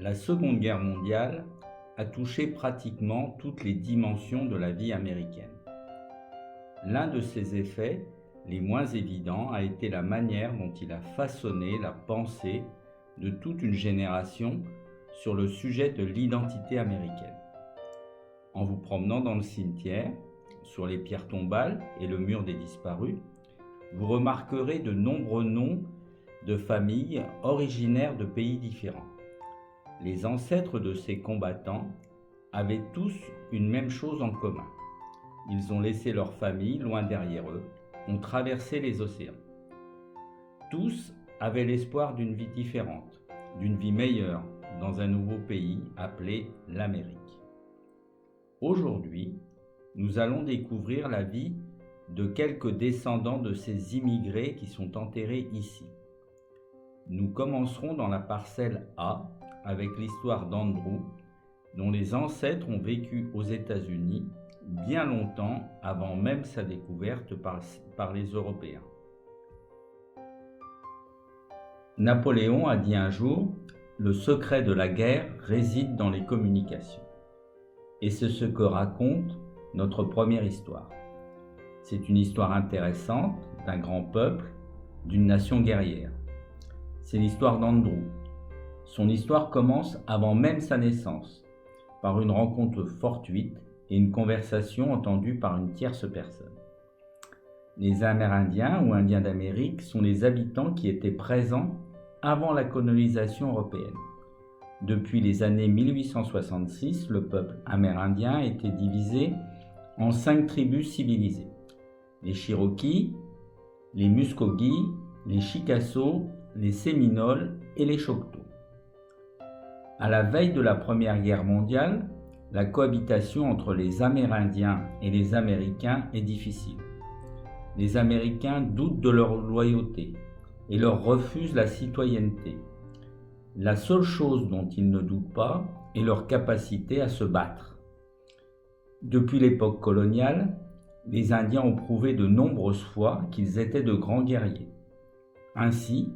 La Seconde Guerre mondiale a touché pratiquement toutes les dimensions de la vie américaine. L'un de ses effets, les moins évidents, a été la manière dont il a façonné la pensée de toute une génération sur le sujet de l'identité américaine. En vous promenant dans le cimetière, sur les pierres tombales et le mur des disparus, vous remarquerez de nombreux noms de familles originaires de pays différents. Les ancêtres de ces combattants avaient tous une même chose en commun. Ils ont laissé leur famille loin derrière eux, ont traversé les océans. Tous avaient l'espoir d'une vie différente, d'une vie meilleure dans un nouveau pays appelé l'Amérique. Aujourd'hui, nous allons découvrir la vie de quelques descendants de ces immigrés qui sont enterrés ici. Nous commencerons dans la parcelle A avec l'histoire d'Andrew, dont les ancêtres ont vécu aux États-Unis bien longtemps avant même sa découverte par les Européens. Napoléon a dit un jour « Le secret de la guerre réside dans les communications ». Et c'est ce que raconte notre première histoire. C'est une histoire intéressante d'un grand peuple, d'une nation guerrière. C'est l'histoire d'Andrew. Son histoire commence avant même sa naissance, par une rencontre fortuite et une conversation entendue par une tierce personne. Les Amérindiens ou Indiens d'Amérique sont les habitants qui étaient présents avant la colonisation européenne. Depuis les années 1866, le peuple amérindien a été divisé en 5 tribus civilisées. Les Cherokees, les Muskogee, les Chickasaw, les Séminoles et les Choctaws. À la veille de la Première Guerre mondiale, la cohabitation entre les Amérindiens et les Américains est difficile. Les Américains doutent de leur loyauté et leur refusent la citoyenneté. La seule chose dont ils ne doutent pas est leur capacité à se battre. Depuis l'époque coloniale, les Indiens ont prouvé de nombreuses fois qu'ils étaient de grands guerriers. Ainsi,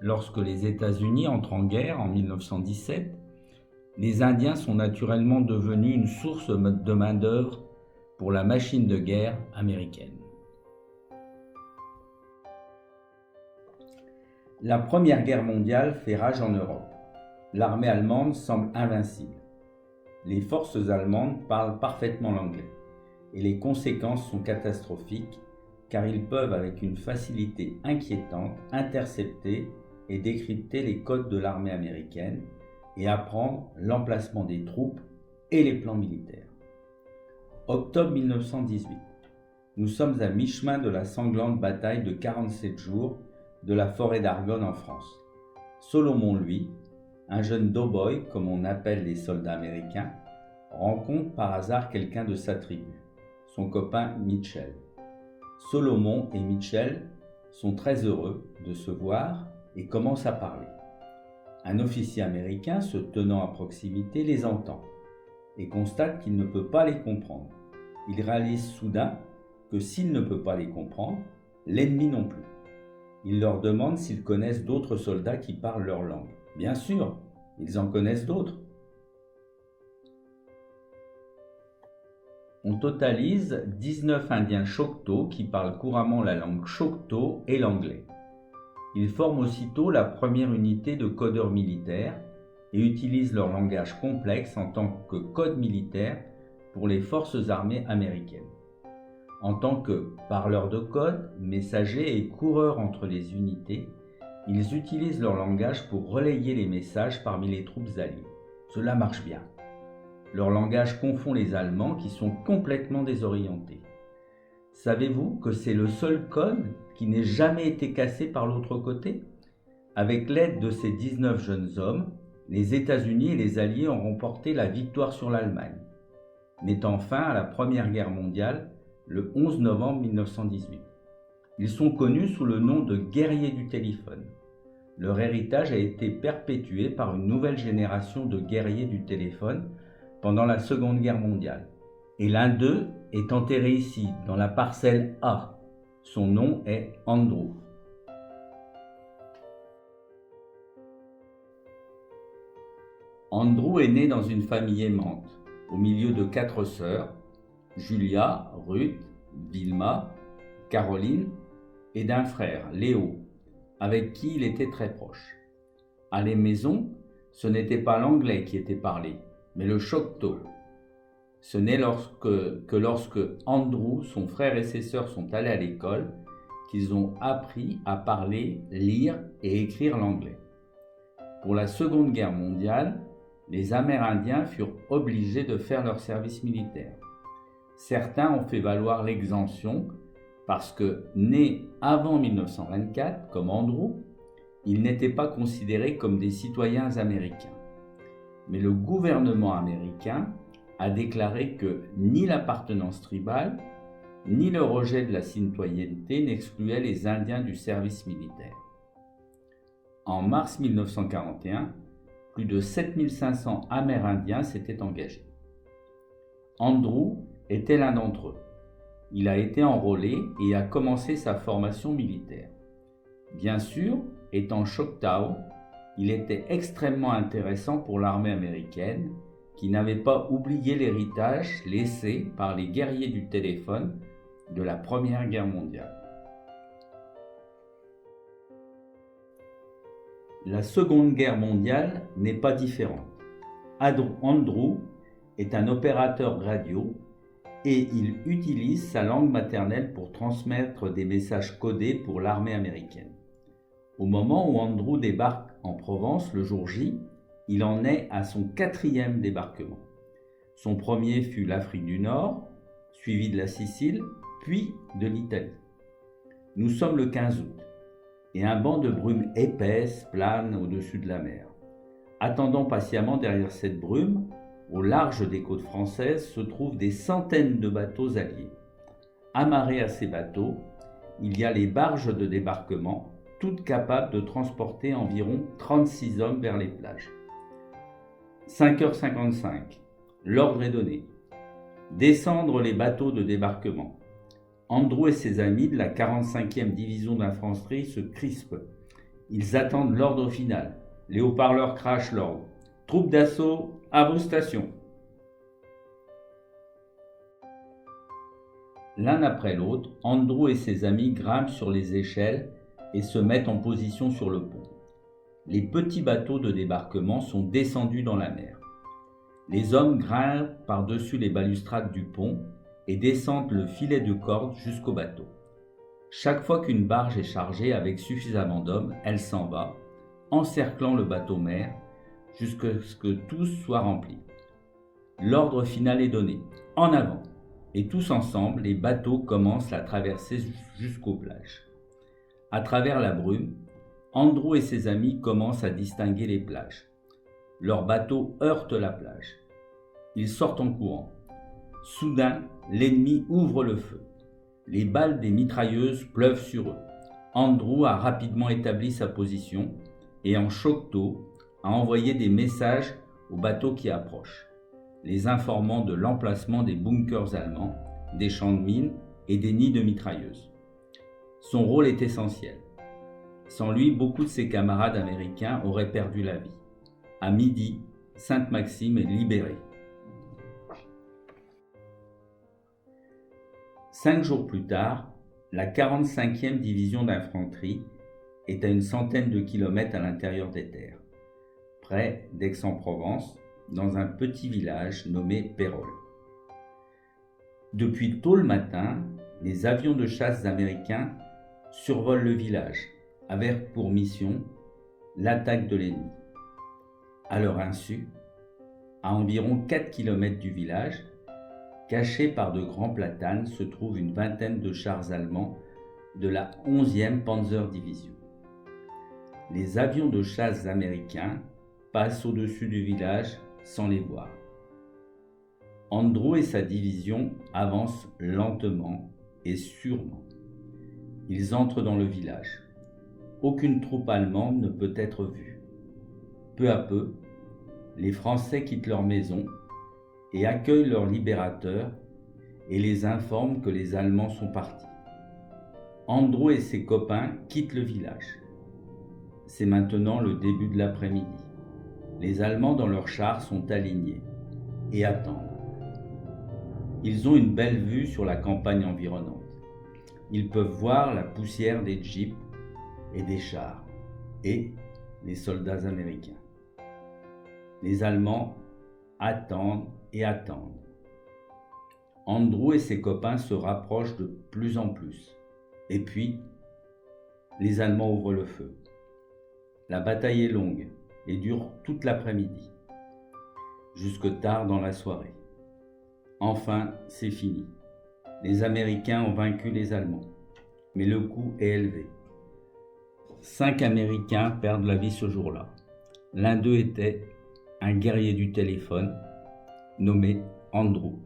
lorsque les États-Unis entrent en guerre en 1917, les Indiens sont naturellement devenus une source de main-d'œuvre pour la machine de guerre américaine. La Première Guerre mondiale fait rage en Europe. L'armée allemande semble invincible. Les forces allemandes parlent parfaitement l'anglais et les conséquences sont catastrophiques car ils peuvent avec une facilité inquiétante intercepter et décrypter les codes de l'armée américaine et apprendre l'emplacement des troupes et les plans militaires. Octobre 1918. Nous sommes à mi-chemin de la sanglante bataille de 47 jours de la forêt d'Argonne en France. Solomon, lui, un jeune doughboy comme on appelle les soldats américains, rencontre par hasard quelqu'un de sa tribu, son copain Mitchell. Solomon et Mitchell sont très heureux de se voir et commencent à parler. Un officier américain se tenant à proximité les entend et constate qu'il ne peut pas les comprendre. Il réalise soudain que s'il ne peut pas les comprendre, l'ennemi non plus. Il leur demande s'ils connaissent d'autres soldats qui parlent leur langue. Bien sûr, ils en connaissent d'autres. On totalise 19 Indiens Choctaw qui parlent couramment la langue Choctaw et l'anglais. Ils forment aussitôt la première unité de codeurs militaires et utilisent leur langage complexe en tant que code militaire pour les forces armées américaines. En tant que parleurs de code, messagers et coureurs entre les unités, ils utilisent leur langage pour relayer les messages parmi les troupes alliées. Cela marche bien. Leur langage confond les Allemands qui sont complètement désorientés. Savez-vous que c'est le seul code qui n'ait jamais été cassé par l'autre côté? Avec l'aide de ces 19 jeunes hommes, les États-Unis et les Alliés ont remporté la victoire sur l'Allemagne, mettant fin à la Première Guerre mondiale le 11 novembre 1918. Ils sont connus sous le nom de guerriers du téléphone. Leur héritage a été perpétué par une nouvelle génération de guerriers du téléphone pendant la Seconde Guerre mondiale. Et l'un d'eux est enterré ici, dans la parcelle A. Son nom est Andrew. Andrew est né dans une famille aimante, au milieu de 4 sœurs, Julia, Ruth, Vilma, Caroline, et d'un frère, Léo, avec qui il était très proche. À la maison, ce n'était pas l'anglais qui était parlé, mais le choctaw. Ce n'est lorsque Andrew, son frère et ses sœurs sont allés à l'école qu'ils ont appris à parler, lire et écrire l'anglais. Pour la Seconde Guerre mondiale, les Amérindiens furent obligés de faire leur service militaire. Certains ont fait valoir l'exemption parce que, nés avant 1924, comme Andrew, ils n'étaient pas considérés comme des citoyens américains. Mais le gouvernement américain a déclaré que ni l'appartenance tribale, ni le rejet de la citoyenneté n'excluaient les Indiens du service militaire. En mars 1941, plus de 7500 Amérindiens s'étaient engagés. Andrew était l'un d'entre eux. Il a été enrôlé et a commencé sa formation militaire. Bien sûr, étant Choctaw, il était extrêmement intéressant pour l'armée américaine, qui n'avait pas oublié l'héritage laissé par les guerriers du téléphone de la Première Guerre mondiale. La Seconde Guerre mondiale n'est pas différente. Andrew est un opérateur radio et il utilise sa langue maternelle pour transmettre des messages codés pour l'armée américaine. Au moment où Andrew débarque en Provence le jour J, il en est à son 4e débarquement. Son premier fut l'Afrique du Nord, suivi de la Sicile, puis de l'Italie. Nous sommes le 15 août, et un banc de brume épaisse plane au-dessus de la mer. Attendant patiemment derrière cette brume, au large des côtes françaises se trouvent des centaines de bateaux alliés. Amarrés à ces bateaux, il y a les barges de débarquement, toutes capables de transporter environ 36 hommes vers les plages. 5h55, l'ordre est donné. Descendre les bateaux de débarquement. Andrew et ses amis de la 45e division d'infanterie se crispent. Ils attendent l'ordre final. Les haut-parleurs crachent l'ordre. Troupes d'assaut, à vos stations. L'un après l'autre, Andrew et ses amis grimpent sur les échelles et se mettent en position sur le pont. Les petits bateaux de débarquement sont descendus dans la mer. Les hommes grimpent par-dessus les balustrades du pont et descendent le filet de corde jusqu'au bateau. Chaque fois qu'une barge est chargée avec suffisamment d'hommes, elle s'en va, encerclant le bateau-mère jusqu'à ce que tous soient remplis. L'ordre final est donné. En avant! Et tous ensemble, les bateaux commencent la traversée jusqu'aux plages. À travers la brume, Andrew et ses amis commencent à distinguer les plages. Leurs bateaux heurtent la plage. Ils sortent en courant. Soudain, l'ennemi ouvre le feu. Les balles des mitrailleuses pleuvent sur eux. Andrew a rapidement établi sa position et en choctaw a envoyé des messages aux bateaux qui approchent, les informant de l'emplacement des bunkers allemands, des champs de mines et des nids de mitrailleuses. Son rôle est essentiel. Sans lui, beaucoup de ses camarades américains auraient perdu la vie. À midi, Sainte-Maxime est libérée. 5 jours plus tard, la 45e division d'infanterie est à une centaine de kilomètres à l'intérieur des terres, près d'Aix-en-Provence, dans un petit village nommé Pérols. Depuis tôt le matin, les avions de chasse américains survolent le village, avec pour mission l'attaque de l'ennemi. À leur insu, à environ 4 km du village, cachés par de grands platanes, se trouve une vingtaine de chars allemands de la 11e Panzerdivision. Les avions de chasse américains passent au-dessus du village sans les voir. Andrew et sa division avancent lentement et sûrement. Ils entrent dans le village. Aucune troupe allemande ne peut être vue. Peu à peu, les Français quittent leur maison et accueillent leur libérateur et les informent que les Allemands sont partis. Andrew et ses copains quittent le village. C'est maintenant le début de l'après-midi. Les Allemands dans leurs chars sont alignés et attendent. Ils ont une belle vue sur la campagne environnante. Ils peuvent voir la poussière des jeeps et des chars et les soldats américains. Les Allemands attendent et attendent. Andrew et ses copains se rapprochent de plus en plus. Et puis, les Allemands ouvrent le feu. La bataille est longue et dure toute l'après-midi, jusque tard dans la soirée. Enfin, c'est fini. Les Américains ont vaincu les Allemands, mais le coût est élevé. 5 Américains perdent la vie ce jour-là. L'un d'eux était un guerrier du téléphone nommé Andrew.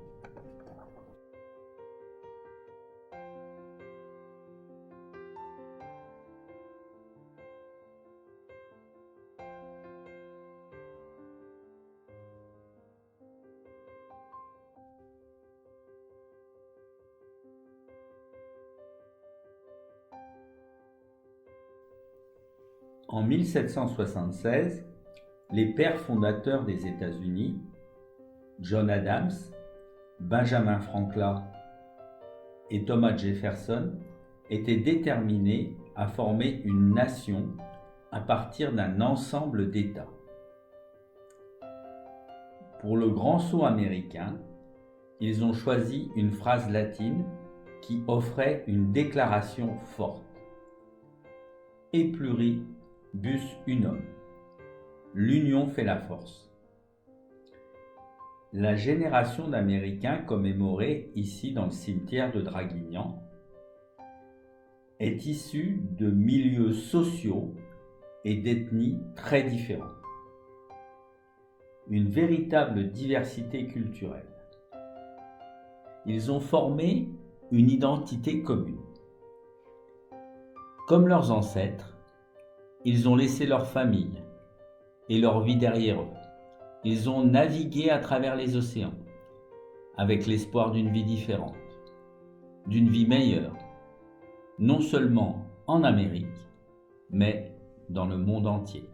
En 1776, les pères fondateurs des États-Unis, John Adams, Benjamin Franklin et Thomas Jefferson, étaient déterminés à former une nation à partir d'un ensemble d'États. Pour le grand saut américain, ils ont choisi une phrase latine qui offrait une déclaration forte. Et pluribus unum. L'union fait la force. La génération d'Américains commémorée ici dans le cimetière de Draguignan est issue de milieux sociaux et d'ethnies très différents. Une véritable diversité culturelle. Ils ont formé une identité commune. Comme leurs ancêtres, ils ont laissé leur famille et leur vie derrière eux. Ils ont navigué à travers les océans avec l'espoir d'une vie différente, d'une vie meilleure, non seulement en Amérique, mais dans le monde entier.